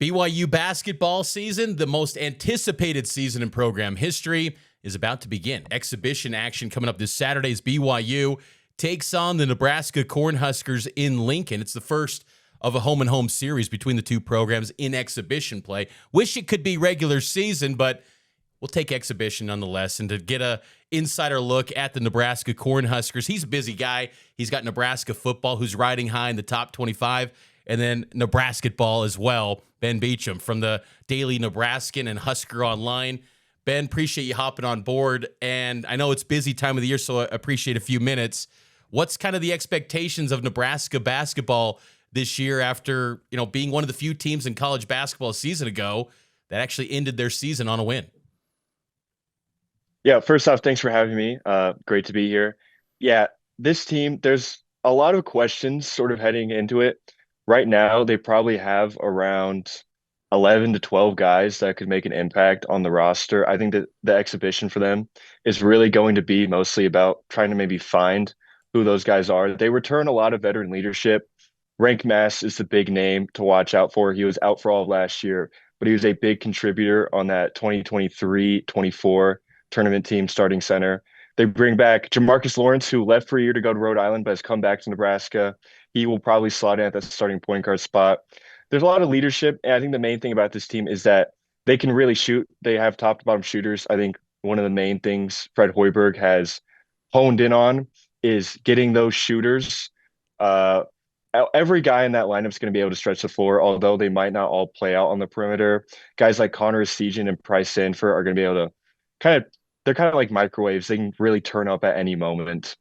BYU basketball season, the most anticipated season in program history, is about to begin. Exhibition action coming up this Saturday as BYU takes on the Nebraska Cornhuskers in Lincoln. It's the first of a home-and-home series between the two programs in exhibition play. Wish it could be regular season, but we'll take exhibition nonetheless. And to get a insider look at the Nebraska Cornhuskers, he's a busy guy. He's got Nebraska football, who's riding high in the top 25, and then Nebraska ball as well. Ben Beecham from the Daily Nebraskan and Husker Online. Ben, appreciate you hopping on board. And I know it's busy time of the year, so I appreciate a few minutes. What's kind of the expectations of Nebraska basketball this year after, being one of the few teams in college basketball a season ago that actually ended their season on a win? Yeah, first off, thanks for having me. Great to be here. Yeah, this team, there's a lot of questions sort of heading into it. Right now, they probably have around 11 to 12 guys that could make an impact on the roster. I think that the exhibition for them is really going to be mostly about trying to maybe find who those guys are. They return a lot of veteran leadership. Rank Mass is the big name to watch out for. He was out for all of last year, but he was a big contributor on that 2023-24 tournament team starting center. They bring back Jamarcus Lawrence, who left for a year to go to Rhode Island, but has come back to Nebraska. He will probably slot in at that starting point guard spot. There's a lot of leadership, and I think the main thing about this team is that they can really shoot. They have top to bottom shooters. I think one of the main things Fred Hoiberg has honed in on is getting those shooters. Every guy in that lineup is going to be able to stretch the floor, although they might not all play out on the perimeter. Guys like Connor Essegian and Price Sanford are going to be able to they're kind of like microwaves. They can really turn up at any moment.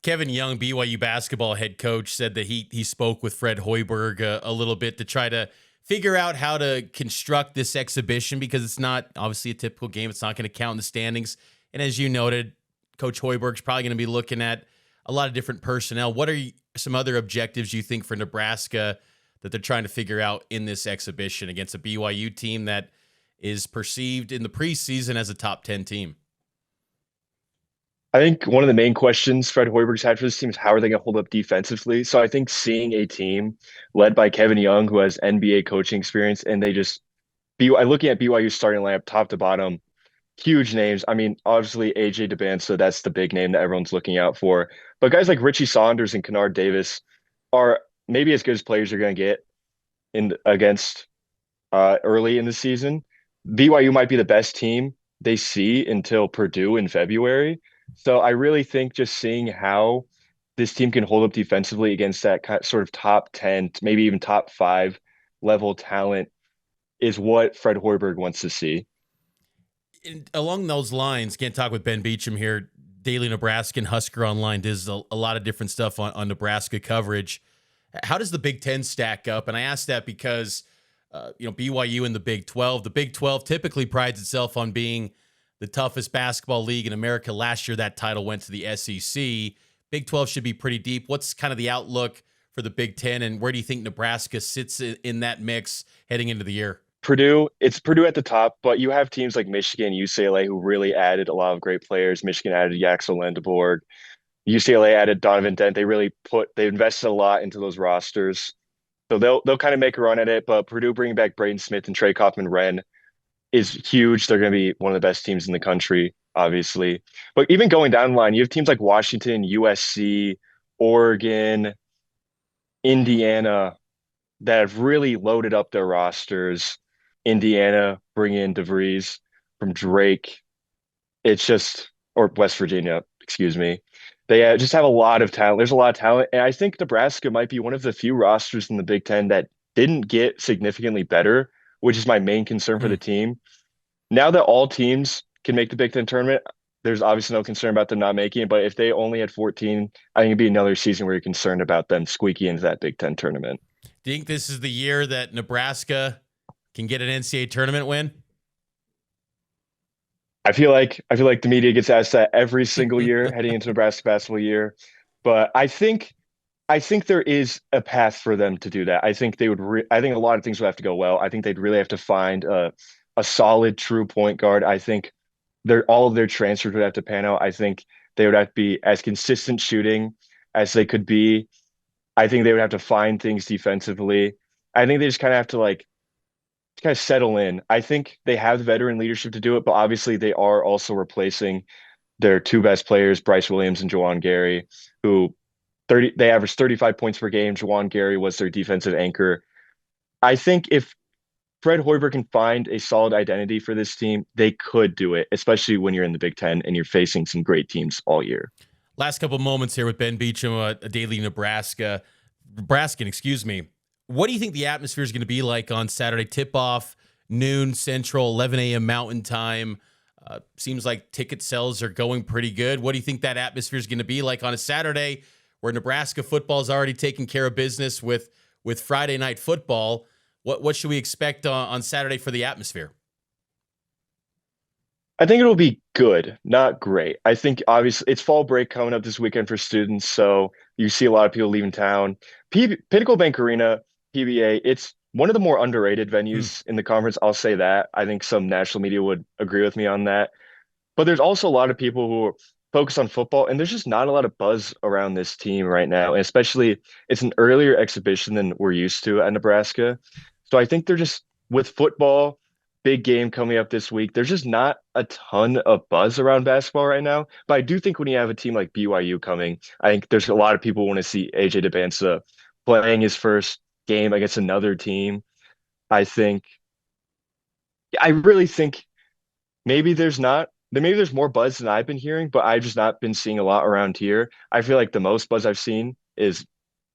Kevin Young, BYU basketball head coach, said that he spoke with Fred Hoiberg a little bit to try to figure out how to construct this exhibition, because it's not obviously a typical game. It's not going to count in the standings. And as you noted, Coach Hoiberg's probably going to be looking at a lot of different personnel. What are some other objectives you think for Nebraska that they're trying to figure out in this exhibition against a BYU team that is perceived in the preseason as a top 10 team? I think one of the main questions Fred Hoiberg's had for this team is how are they going to hold up defensively? So I think seeing a team led by Kevin Young, who has NBA coaching experience, and they just be looking at BYU's starting lineup top to bottom, huge names. I mean, obviously AJ Dybantsa, that's the big name that everyone's looking out for. But guys like Richie Saunders and Kennard Davis are maybe as good as players you're going to get against early in the season. BYU might be the best team they see until Purdue in February. So I really think just seeing how this team can hold up defensively against that sort of top 10, maybe even top 5 level talent is what Fred Hoiberg wants to see. And along those lines, can't talk with Ben Beecham here. Daily Nebraskan, Husker Online does a lot of different stuff on Nebraska coverage. How does the Big Ten stack up? And I ask that because, BYU in the Big 12. The Big 12 typically prides itself on being the toughest basketball league in America. Last year, that title went to the SEC. Big 12 should be pretty deep. What's kind of the outlook for the Big 10, and where do you think Nebraska sits in that mix heading into the year? It's Purdue at the top, but you have teams like Michigan, UCLA, who really added a lot of great players. Michigan added Yaxel Lendeborg. UCLA added Donovan Dent. They invested a lot into those rosters. So they'll kind of make a run at it, but Purdue bringing back Braden Smith and Trey Kaufman-Renn is huge. They're going to be one of the best teams in the country, obviously. But even going down the line, you have teams like Washington, USC, Oregon, Indiana that have really loaded up their rosters. Indiana bring in DeVries from Drake. Or West Virginia, excuse me. They just have a lot of talent. There's a lot of talent. And I think Nebraska might be one of the few rosters in the Big Ten that didn't get significantly better, which is my main concern for the team. Now that all teams can make the Big Ten tournament, there's obviously no concern about them not making it. But if they only had 14, I think it'd be another season where you're concerned about them squeaking into that Big Ten tournament. Do you think this is the year that Nebraska can get an NCAA tournament win? I feel like the media gets asked that every single year heading into Nebraska basketball year, but I think there is a path for them to do that. I think they would. I think a lot of things would have to go well. I think they'd really have to find a solid, true point guard. I think all of their transfers would have to pan out. I think they would have to be as consistent shooting as they could be. I think they would have to find things defensively. I think they just kind of have to like kind of settle in. I think they have the veteran leadership to do it, but obviously they are also replacing their two best players, Bryce Williams and Juwan Gary, who they averaged 35 points per game. Juwan Gary was their defensive anchor. I think if Fred Hoiberg can find a solid identity for this team, they could do it, especially when you're in the Big Ten and you're facing some great teams all year. Last couple moments here with Ben Beecham, a daily Nebraskan, excuse me. What do you think the atmosphere is going to be like on Saturday? Tip-off, noon Central, 11 a.m. Mountain Time. Seems like ticket sales are going pretty good. What do you think that atmosphere is going to be like on a Saturday where Nebraska football is already taking care of business with Friday night football? What should we expect on Saturday for the atmosphere? I think it'll be good, not great. I think obviously it's fall break coming up this weekend for students, so you see a lot of people leaving town. Pinnacle Bank Arena, PBA, it's one of the more underrated venues in the conference. I'll say that. I think some national media would agree with me on that. But there's also a lot of people who are focused on football, and there's just not a lot of buzz around this team right now. And especially, it's an earlier exhibition than we're used to at Nebraska. So I think they're just with football, big game coming up this week. There's just not a ton of buzz around basketball right now. But I do think when you have a team like BYU coming, I think there's a lot of people who want to see AJ Dybantsa playing his first game against another team. I think, I really think maybe there's more buzz than I've been hearing, but I've just not been seeing a lot around here. I feel like the most buzz I've seen is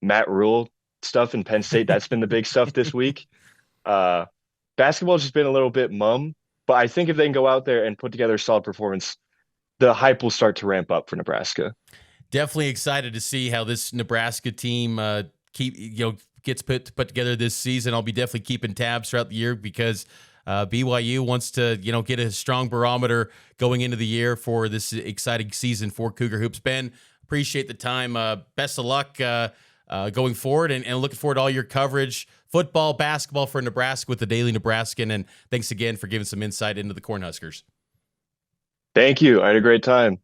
Matt Rule stuff in Penn State. That's been the big stuff this week. Uh, Basketball's just been a little bit mum, but I think if they can go out there and put together a solid performance, the hype will start to ramp up for Nebraska. Definitely excited to see how this Nebraska team gets put together this season. I'll be definitely keeping tabs throughout the year because BYU wants to get a strong barometer going into the year for this exciting season for Cougar Hoops. Ben, appreciate the time. Best of luck going forward, and looking forward to all your coverage, football, basketball for Nebraska with the Daily Nebraskan. And thanks again for giving some insight into the Cornhuskers. Thank you. I had a great time.